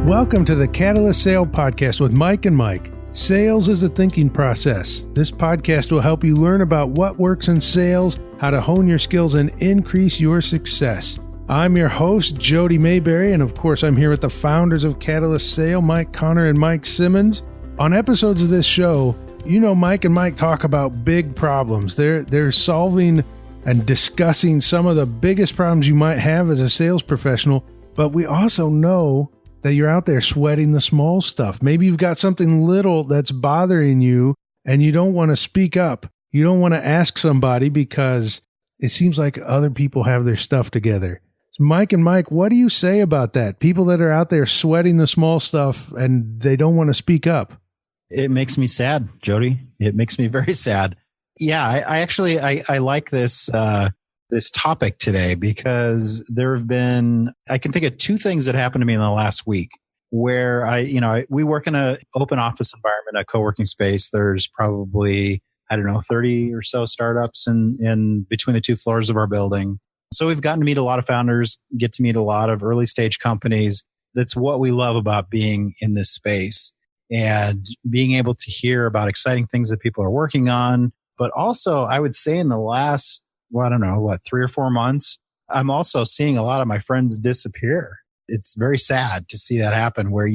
Welcome to the Catalyst Sale Podcast with Mike and Mike. Sales is a thinking process. This podcast will help you learn about what works in sales, how to hone your skills, and increase your success. I'm your host, Jody Mayberry, and of course, I'm here with the founders of Catalyst Sale, Mike Connor and Mike Simmons. On episodes of this show, you know Mike and Mike talk about big problems. They're solving and discussing some of the biggest problems you might have as a sales professional, but we also know that you're out there sweating the small stuff. Maybe you've got something little that's bothering you and you don't want to speak up. You don't want to ask somebody because it seems like other people have their stuff together. So Mike and Mike, what do you say about that? People that are out there sweating the small stuff and they don't want to speak up. It makes me sad, Jody. It makes me very sad. Yeah, I actually like this this topic today because there have been, I can think of two things that happened to me in the last week where we work in an open office environment, a co-working space. There's probably, 30 or so startups in between the two floors of our building. So we've gotten to meet a lot of founders, get to meet a lot of early stage companies. That's what we love about being in this space and being able to hear about exciting things that people are working on. But also, I would say in the last 3 or 4 months, I'm also seeing a lot of my friends disappear. It's very sad to see that happen where,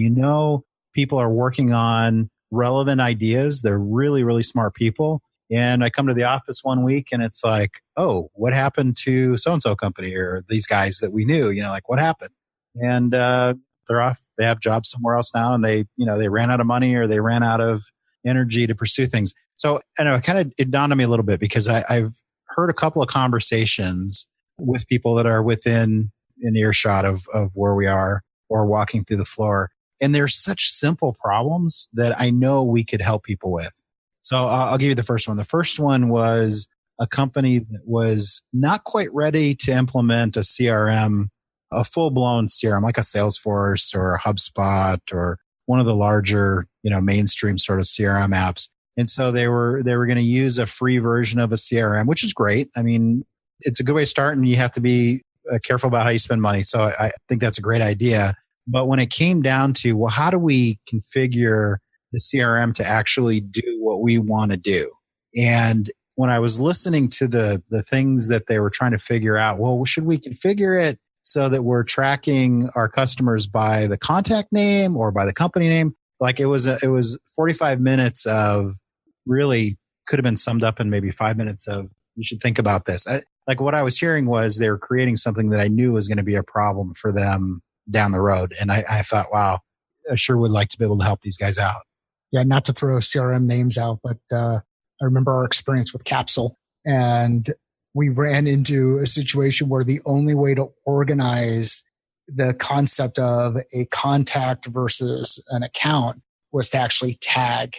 people are working on relevant ideas. They're really, really smart people. And I come to the office one week and it's like, oh, what happened to so-and-so company or these guys that we knew, what happened? And they're off. They have jobs somewhere else now and they ran out of money or they ran out of energy to pursue things. So I know it dawned on me a little bit because I've heard a couple of conversations with people that are within an earshot of where we are or walking through the floor. And they're such simple problems that I know we could help people with. So I'll give you the first one. The first one was a company that was not quite ready to implement a CRM, a full-blown CRM, like a Salesforce or a HubSpot or one of the larger, mainstream sort of CRM apps. And so they were going to use a free version of a CRM, which is great. I mean, it's a good way to start and you have to be careful about how you spend money. So I think that's a great idea. But when it came down to, well, how do we configure the CRM to actually do what we want to do? And when I was listening to the things that they were trying to figure out, well, should we configure it so that we're tracking our customers by the contact name or by the company name? Like it was 45 minutes of really could have been summed up in maybe 5 minutes of, you should think about this. Like what I was hearing was they were creating something that I knew was going to be a problem for them down the road. And I thought, wow, I sure would like to be able to help these guys out. Yeah, not to throw CRM names out, but I remember our experience with Capsule. And we ran into a situation where the only way to organize the concept of a contact versus an account was to actually tag,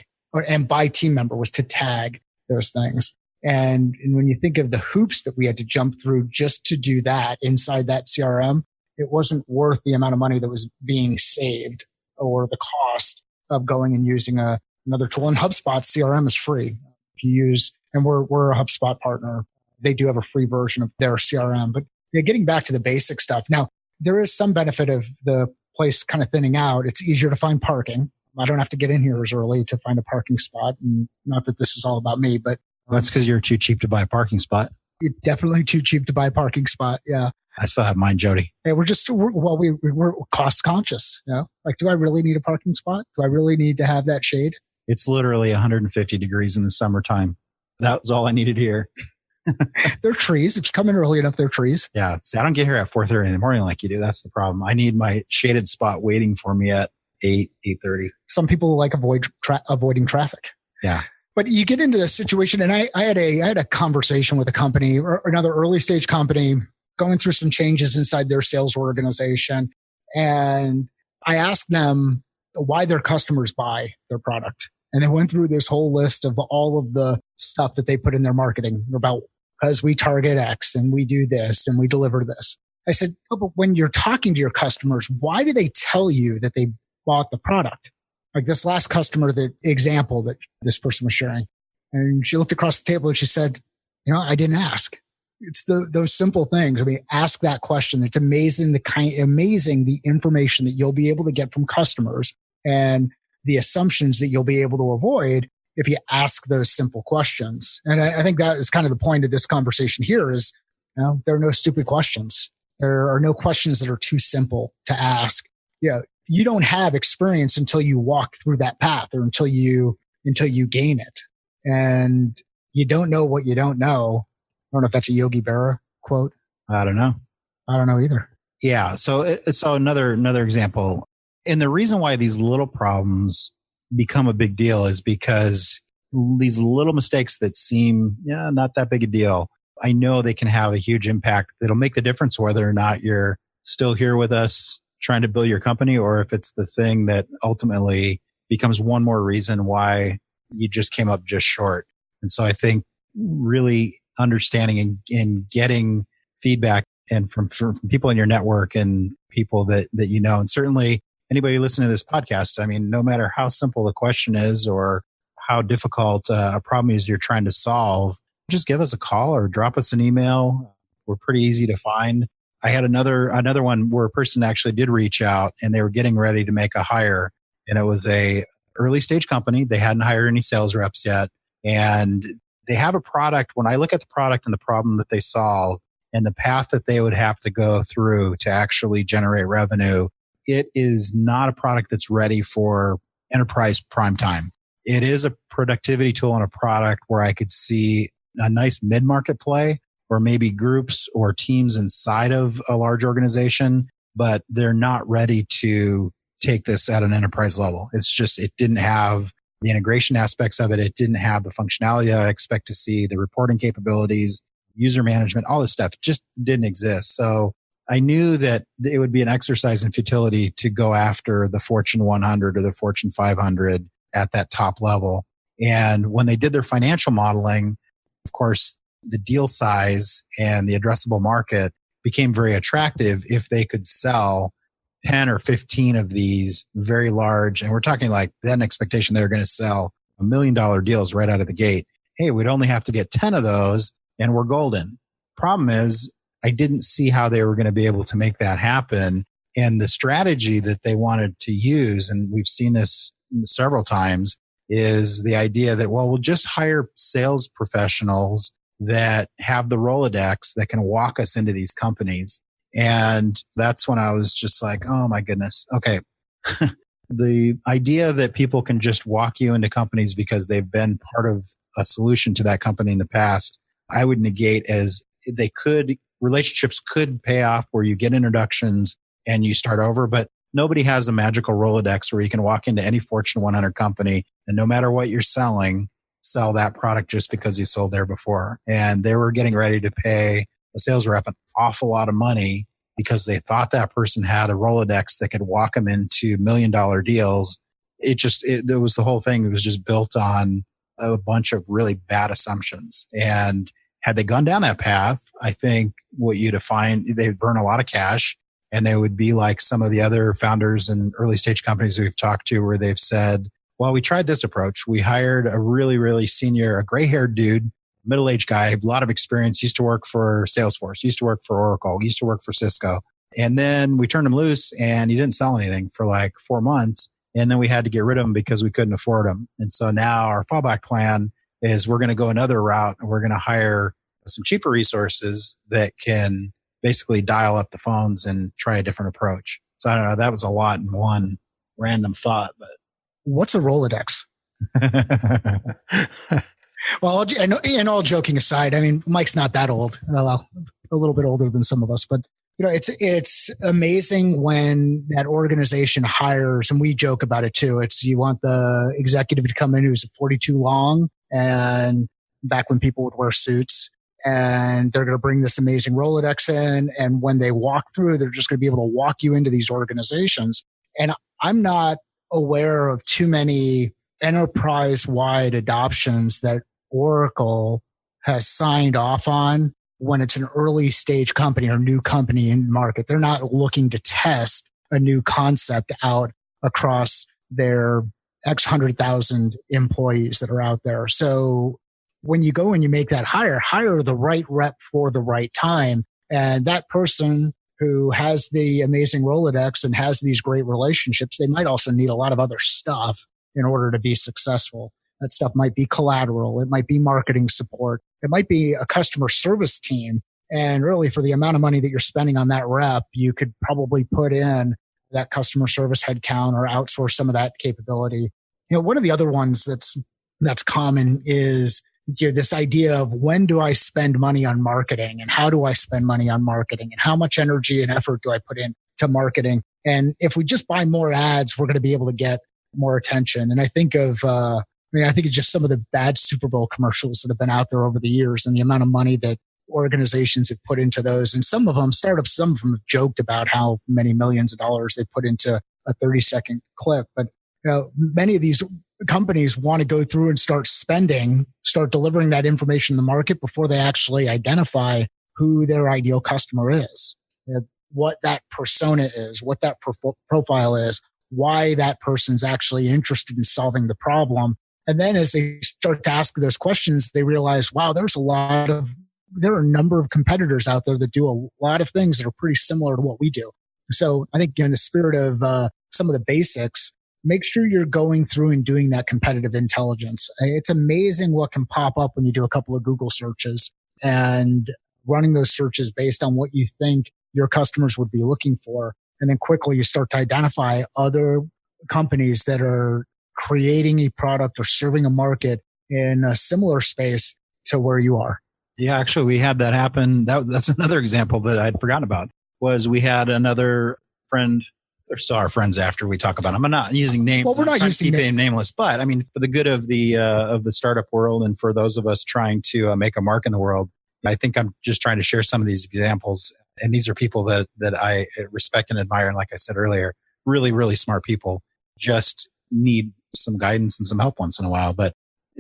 and by team member was to tag those things. And when you think of the hoops that we had to jump through just to do that inside that CRM, it wasn't worth the amount of money that was being saved or the cost of going and using another tool. And HubSpot CRM is free. If you use, and we're a HubSpot partner, they do have a free version of their CRM. But getting back to the basic stuff. Now, there is some benefit of the place kind of thinning out. It's easier to find parking. I don't have to get in here as early to find a parking spot. And not that this is all about me, but that's because you're too cheap to buy a parking spot. It's definitely too cheap to buy a parking spot. Yeah. I still have mine, Jody. Hey, we're cost conscious. Like, do I really need a parking spot? Do I really need to have that shade? It's literally 150 degrees in the summertime. That was all I needed here. There are trees. If you come in early enough, there are trees. Yeah. See, I don't get here at 4:30 in the morning like you do. That's the problem. I need my shaded spot waiting for me at 8:30. Some people like avoiding traffic. Yeah. But you get into this situation, and I had a conversation with a company, or another early stage company, going through some changes inside their sales organization. And I asked them why their customers buy their product. And they went through this whole list of all of the stuff that they put in their marketing about, because we target X and we do this and we deliver this. I said, oh, but when you're talking to your customers, why do they tell you that they bought the product? Like this last customer, the example that this person was sharing. And she looked across the table and she said, I didn't ask. It's those simple things. I mean, ask that question. It's amazing the information that you'll be able to get from customers and the assumptions that you'll be able to avoid if you ask those simple questions. And I think that is kind of the point of this conversation here is, there are no stupid questions. There are no questions that are too simple to ask. You don't have experience until you walk through that path or until you gain it. And you don't know what you don't know. I don't know if that's a Yogi Berra quote. I don't know. I don't know either. Yeah. So another example. And the reason why these little problems become a big deal is because these little mistakes that seem not that big a deal, I know they can have a huge impact. It'll make the difference whether or not you're still here with us trying to build your company, or if it's the thing that ultimately becomes one more reason why you just came up just short. And so I think really understanding and getting feedback and from people in your network and people that you know, and certainly anybody listening to this podcast, I mean, no matter how simple the question is or how difficult a problem is you're trying to solve, just give us a call or drop us an email. We're pretty easy to find. I had another one where a person actually did reach out and they were getting ready to make a hire, and it was a early stage company. They hadn't hired any sales reps yet, and they have a product. When I look at the product and the problem that they solve and the path that they would have to go through to actually generate revenue, it is not a product that's ready for enterprise prime time. It is a productivity tool and a product where I could see a nice mid-market play, or maybe groups or teams inside of a large organization, but they're not ready to take this at an enterprise level. It's just, it didn't have the integration aspects of it. It didn't have the functionality that I expect to see, the reporting capabilities, user management, all this stuff just didn't exist. So I knew that it would be an exercise in futility to go after the Fortune 100 or the Fortune 500 at that top level. And when they did their financial modeling, of course, the deal size and the addressable market became very attractive if they could sell 10 or 15 of these very large, and we're talking like that expectation they were going to sell $1 million deals right out of the gate. Hey, we'd only have to get 10 of those and we're golden. Problem is, I didn't see how they were going to be able to make that happen. And the strategy that they wanted to use, and we've seen this several times, is the idea that, well, we'll just hire sales professionals that have the Rolodex that can walk us into these companies. And that's when I was just like, oh my goodness. Okay. The idea that people can just walk you into companies because they've been part of a solution to that company in the past, I would negate as relationships could pay off where you get introductions and you start over, but nobody has a magical Rolodex where you can walk into any Fortune 100 company and no matter what you're selling, sell that product just because you sold there before. And they were getting ready to pay a sales rep an awful lot of money because they thought that person had a Rolodex that could walk them into $1 million deals. There was the whole thing. It was just built on a bunch of really bad assumptions. And had they gone down that path, I think what you'd find, they'd burn a lot of cash, and they would be like some of the other founders and early stage companies we've talked to where they've said, well, we tried this approach. We hired a really, really senior, a gray-haired dude, middle-aged guy, a lot of experience, used to work for Salesforce, used to work for Oracle, used to work for Cisco. And then we turned him loose and he didn't sell anything for like 4 months. And then we had to get rid of him because we couldn't afford him. And so now our fallback plan is we're going to go another route and we're going to hire some cheaper resources that can basically dial up the phones and try a different approach. So I don't know, that was a lot in one random thought, but what's a Rolodex? Well, and all joking aside, I mean, Mike's not that old. Well, a little bit older than some of us, but it's amazing when that organization hires, and we joke about it too. It's you want the executive to come in who's 42 long, and back when people would wear suits, and they're going to bring this amazing Rolodex in, and when they walk through, they're just going to be able to walk you into these organizations. And I'm not aware of too many enterprise-wide adoptions that Oracle has signed off on when it's an early stage company or new company in market. They're not looking to test a new concept out across their X 100,000 employees that are out there. So when you go and you make that hire the right rep for the right time. And that person who has the amazing Rolodex and has these great relationships, they might also need a lot of other stuff in order to be successful. That stuff might be collateral. It might be marketing support. It might be a customer service team. And really, for the amount of money that you're spending on that rep, you could probably put in that customer service headcount or outsource some of that capability. One of the other ones that's common is this idea of when do I spend money on marketing and how do I spend money on marketing and how much energy and effort do I put into marketing? And if we just buy more ads, we're going to be able to get more attention. And I think of just some of the bad Super Bowl commercials that have been out there over the years and the amount of money that organizations have put into those. And some of them, startups, some of them have joked about how many millions of dollars they put into a 30-second clip. But many of these companies want to go through and start delivering that information in the market before they actually identify who their ideal customer is, what that persona is, what that profile is, why that person's actually interested in solving the problem. And then as they start to ask those questions, they realize, wow, there are a number of competitors out there that do a lot of things that are pretty similar to what we do. So I think in the spirit of some of the basics, make sure you're going through and doing that competitive intelligence. It's amazing what can pop up when you do a couple of Google searches and running those searches based on what you think your customers would be looking for. And then quickly you start to identify other companies that are creating a product or serving a market in a similar space to where you are. Yeah, actually, we had that happen. That's another example that I'd forgotten about, was we had another friend, or saw our friends after we talk about them. I'm not using names. Well, we're not using names. Nameless, but I mean, for the good of the startup world and for those of us trying to make a mark in the world, I think I'm just trying to share some of these examples. And these are people that I respect and admire. And like I said earlier, really, really smart people, just need some guidance and some help once in a while. But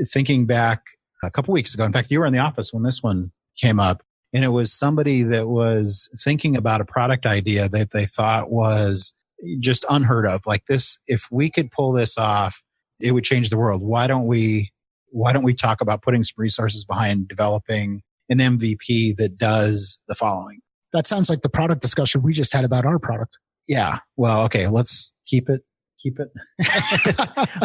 thinking back a couple weeks ago, in fact, you were in the office when this one came up, and it was somebody that was thinking about a product idea that they thought was just unheard of. Like this, if we could pull this off, it would change the world. Why don't we talk about putting some resources behind developing an MVP that does the following? That sounds like the product discussion we just had about our product. Yeah. Well, okay. Let's keep it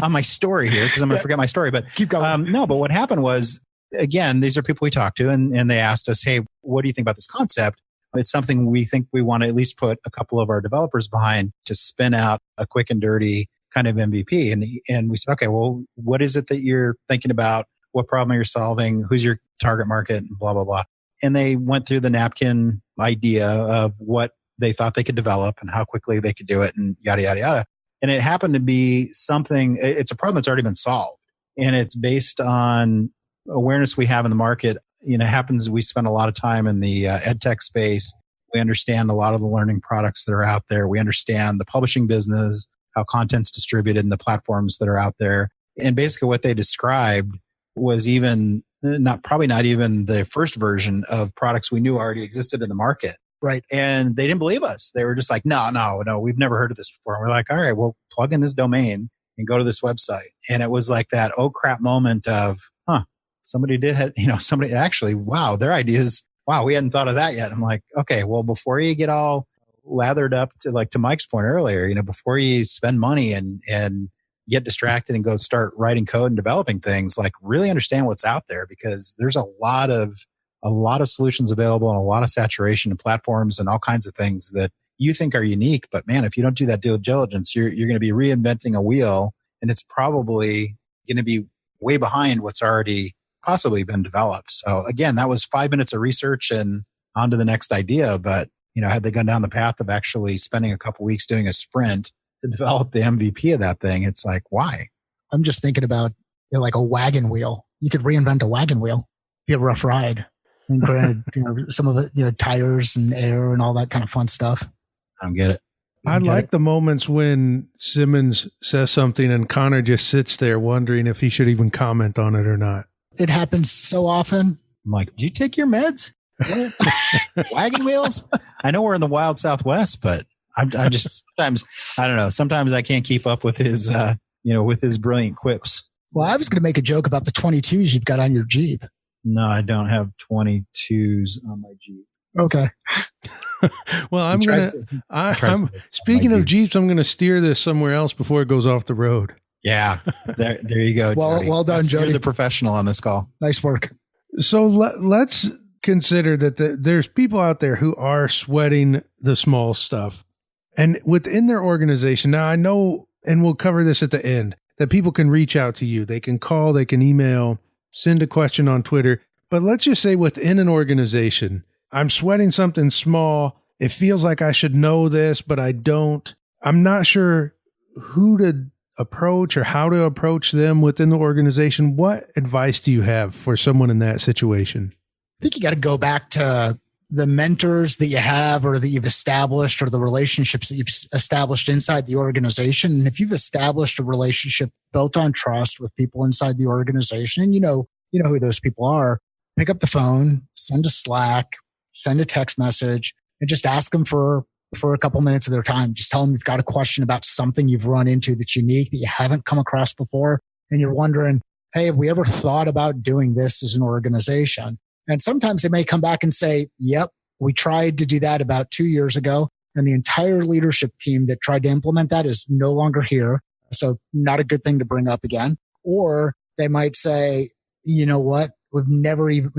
on my story here, because I'm going to forget my story, but keep going. No, but what happened was, again, these are people we talked to and they asked us, hey, what do you think about this concept? It's something we think we want to at least put a couple of our developers behind to spin out a quick and dirty kind of MVP. And we said, okay, well, what is it that you're thinking about? What problem are you solving? Who's your target market? And blah, blah, blah. And they went through the napkin idea of what they thought they could develop and how quickly they could do it and yada, yada, yada. And it happened to be something, it's a problem that's already been solved. And it's based on awareness we have in the market. We spend a lot of time in the ed tech space. We understand a lot of the learning products that are out there. We understand the publishing business, how content's distributed in the platforms that are out there. And basically what they described was probably not even the first version of products we knew already existed in the market. Right. And they didn't believe us. They were just like, no, we've never heard of this before. And we're like, all right, well, plug in this domain and go to this website. And it was like that, oh crap moment of, somebody wow, their ideas, wow, we hadn't thought of that yet. I'm like, okay, well, before you get all lathered up to Mike's point earlier, before you spend money and get distracted and go start writing code and developing things, like really understand what's out there, because there's a lot of solutions available and a lot of saturation in platforms and all kinds of things that you think are unique. But man, if you don't do that due diligence, you're going to be reinventing a wheel, and it's probably going to be way behind what's already possibly been developed. So again, that was 5 minutes of research and on to the next idea. But had they gone down the path of actually spending a couple weeks doing a sprint to develop the MVP of that thing, it's like, why? I'm just thinking about like a wagon wheel. You could reinvent a wagon wheel, be a rough ride. And granted, some of it, tires and air and all that kind of fun stuff. I don't get it. I like the moments when Simmons says something and Connor just sits there wondering if he should even comment on it or not. It happens so often. I'm like, did you take your meds? Wagon wheels? I know we're in the wild Southwest, but I just sometimes, I don't know. Sometimes I can't keep up with his, with his brilliant quips. Well, I was going to make a joke about the 22s you've got on your Jeep. No, I don't have 22s on my Jeep. Okay. Well, I'm speaking of Jeeps, I'm going to steer this somewhere else before it goes off the road. Yeah. There you go. Well done, Jody. You're the professional on this call. Nice work. So let's consider that there's people out there who are sweating the small stuff. And within their organization, now I know, and we'll cover this at the end, that people can reach out to you. They can call, they can email, send a question on Twitter. But let's just say within an organization, I'm sweating something small. It feels like I should know this, but I don't. I'm not sure who to approach or how to approach them within the organization. What advice do you have for someone in that situation? I think you got to go back to the mentors that you have or that you've established or the relationships that you've established inside the organization. And if you've established a relationship built on trust with people inside the organization, and you know who those people are, pick up the phone, send a Slack, send a text message, and just ask them for a couple minutes of their time. Just tell them you've got a question about something you've run into that's unique that you haven't come across before. And you're wondering, hey, have we ever thought about doing this as an organization? And sometimes they may come back and say, yep, we tried to do that about 2 years ago. And the entire leadership team that tried to implement that is no longer here. So not a good thing to bring up again. Or they might say, you know what, we've never even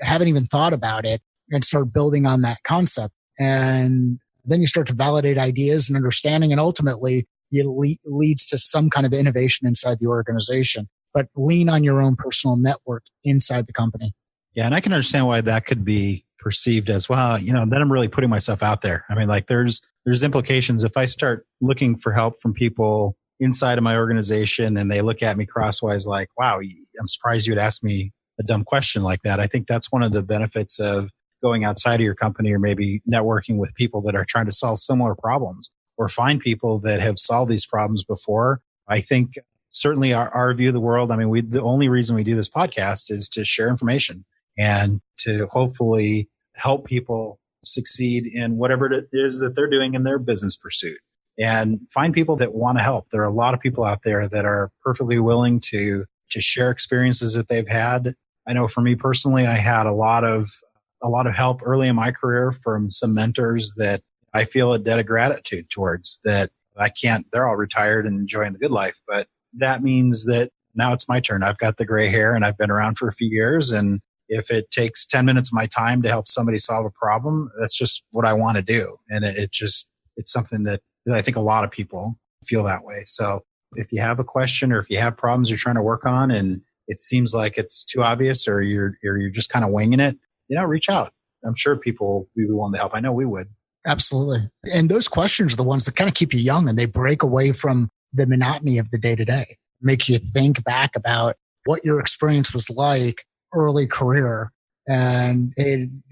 haven't even thought about it, and start building on that concept. And then you start to validate ideas and understanding. And ultimately it leads to some kind of innovation inside the organization, but lean on your own personal network inside the company. Yeah. And I can understand why that could be perceived as, well, then I'm really putting myself out there. I mean, like there's implications. If I start looking for help from people inside of my organization and they look at me crosswise, like, wow, I'm surprised you would ask me a dumb question like that. I think that's one of the benefits of going outside of your company, or maybe networking with people that are trying to solve similar problems or find people that have solved these problems before. I think certainly our view of the world, I mean, the only reason we do this podcast is to share information and to hopefully help people succeed in whatever it is that they're doing in their business pursuit, and find people that want to help. There are a lot of people out there that are perfectly willing to share experiences that they've had. I know for me personally, I had a lot of help early in my career from some mentors that I feel a debt of gratitude towards. That they're all retired and enjoying the good life, but that means that now it's my turn. I've got the gray hair and I've been around for a few years, and if it takes 10 minutes of my time to help somebody solve a problem, that's just what I want to do. And it's something that I think a lot of people feel that way. So if you have a question, or if you have problems you're trying to work on and it seems like it's too obvious, or you're just kind of winging it, reach out. I'm sure people would be willing to help. I know we would. Absolutely. And those questions are the ones that kind of keep you young, and they break away from the monotony of the day to day, make you think back about what your experience was like early career, and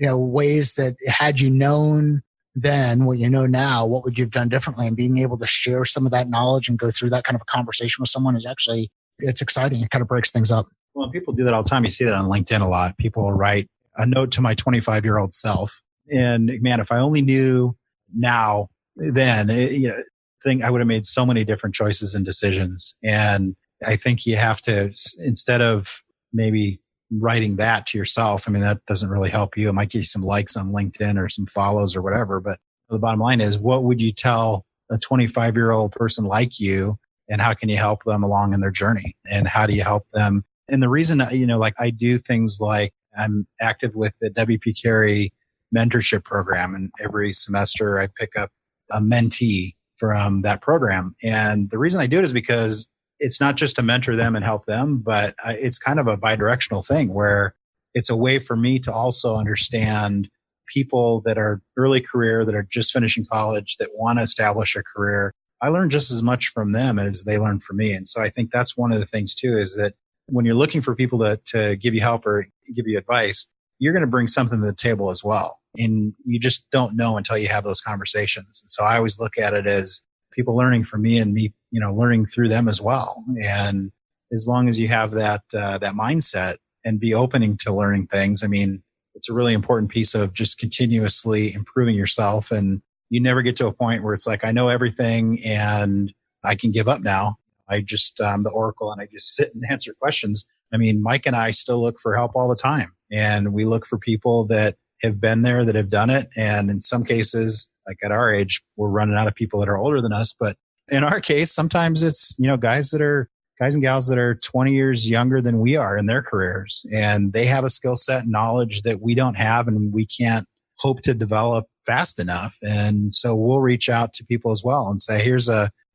ways that had you known then what you know now, what would you have done differently? And being able to share some of that knowledge and go through that kind of a conversation with someone is actually, it's exciting. It kind of breaks things up. Well, people do that all the time. You see that on LinkedIn a lot. People write a note to my 25-year-old self, and man, if I only knew now, then I would have made so many different choices and decisions. And I think you have to, instead of maybe writing that to yourself, I mean, that doesn't really help you. It might give you some likes on LinkedIn or some follows or whatever. But the bottom line is, what would you tell a 25-year-old person like you, and how can you help them along in their journey? And how do you help them? And the reason, like I do things like I'm active with the WP Carey mentorship program, and every semester I pick up a mentee from that program. And the reason I do it is because it's not just to mentor them and help them, but it's kind of a bidirectional thing where it's a way for me to also understand people that are early career, that are just finishing college, that want to establish a career. I learn just as much from them as they learn from me. And so I think that's one of the things too, is that when you're looking for people to give you help or give you advice, you're going to bring something to the table as well. And you just don't know until you have those conversations. And so I always look at it as people learning from me, and me, learning through them as well. And as long as you have that mindset and be opening to learning things, I mean, it's a really important piece of just continuously improving yourself. And you never get to a point where it's like, I know everything and I can give up now. I'm the oracle and I just sit and answer questions. I mean, Mike and I still look for help all the time. And we look for people that have been there, that have done it. And in some cases, like at our age, we're running out of people that are older than us. But in our case, sometimes it's, guys and gals that are 20 years younger than we are in their careers. And they have a skill set and knowledge that we don't have and we can't hope to develop fast enough. And so we'll reach out to people as well and say,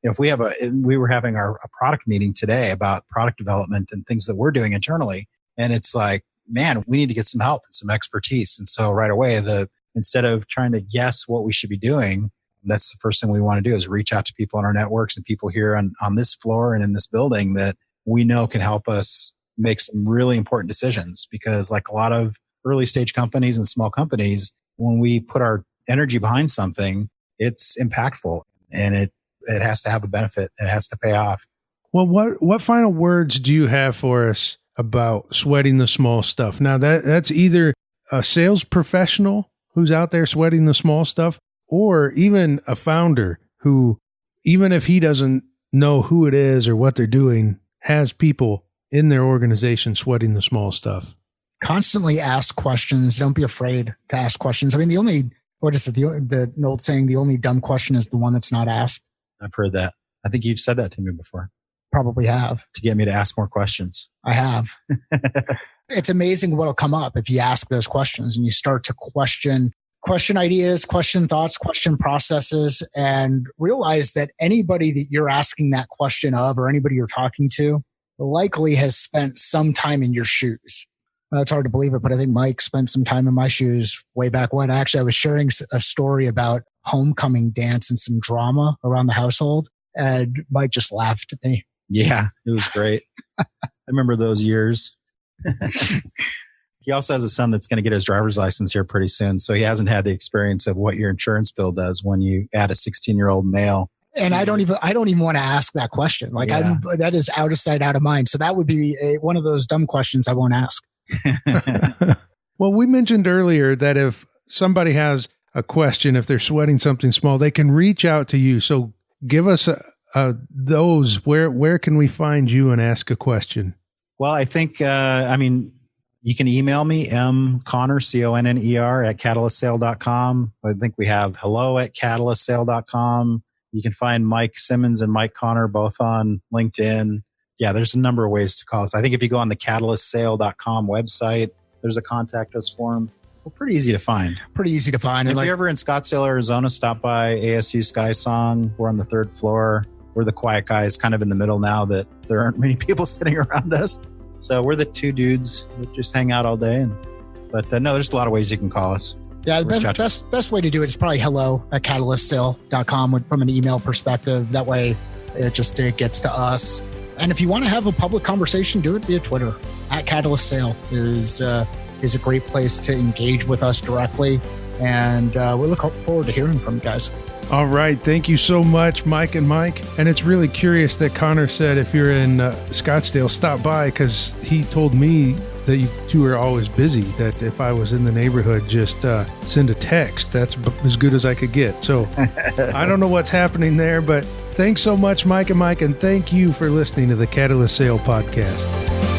if we were having a product meeting today about product development and things that we're doing internally. And it's like, man, we need to get some help and some expertise. And so right away, instead of trying to guess what we should be doing, that's the first thing we want to do is reach out to people in our networks and people here on this floor and in this building that we know can help us make some really important decisions. Because like a lot of early stage companies and small companies, when we put our energy behind something, it's impactful and it has to have a benefit. It has to pay off. Well, what final words do you have for us about sweating the small stuff? Now that's either a sales professional who's out there sweating the small stuff, or even a founder who, even if he doesn't know who it is or what they're doing, has people in their organization sweating the small stuff. Constantly ask questions. Don't be afraid to ask questions. I mean, the old saying, the only dumb question is the one that's not asked. I've heard that. I think you've said that to me before. Probably have. To get me to ask more questions. I have. It's amazing what'll come up if you ask those questions and you start to question ideas, question thoughts, question processes, and realize that anybody that you're asking that question of or anybody you're talking to likely has spent some time in your shoes. It's hard to believe it, but I think Mike spent some time in my shoes way back when. Actually, I was sharing a story about homecoming dance and some drama around the household, and Mike just laughed at me. Yeah, it was great. I remember those years. He also has a son that's going to get his driver's license here pretty soon. So he hasn't had the experience of what your insurance bill does when you add a 16-year-old male. And I don't even want to ask that question. Like that is out of sight, out of mind. So that would be one of those dumb questions I won't ask. Well, we mentioned earlier that if somebody has a question, if they're sweating something small, they can reach out to you. So give us where can we find you and ask a question? Well, I think, you can email me, mconner, CONNER at catalystsale.com. I think we have hello@catalystsale.com. You can find Mike Simmons and Mike Conner both on LinkedIn. Yeah, there's a number of ways to call us. I think if you go on the catalystsale.com website, there's a contact us form. We're pretty easy to find. And if you're ever in Scottsdale, Arizona, stop by ASU Sky Song. We're on the 3rd floor. We're the quiet guys kind of in the middle now that there aren't many people sitting around us. So we're the two dudes that just hang out all day. But no, there's a lot of ways you can call us. Yeah, the best way to do it is probably hello@catalystsale.com from an email perspective. That way it gets to us. And if you want to have a public conversation, do it via Twitter. @CatalystSale is a great place to engage with us directly. And we look forward to hearing from you guys. All right. Thank you so much, Mike and Mike. And it's really curious that Connor said if you're in Scottsdale, stop by, because he told me that you two are always busy, that if I was in the neighborhood, just send a text. That's as good as I could get. So I don't know what's happening there, but thanks so much, Mike and Mike. And thank you for listening to the Catalyst Sale Podcast.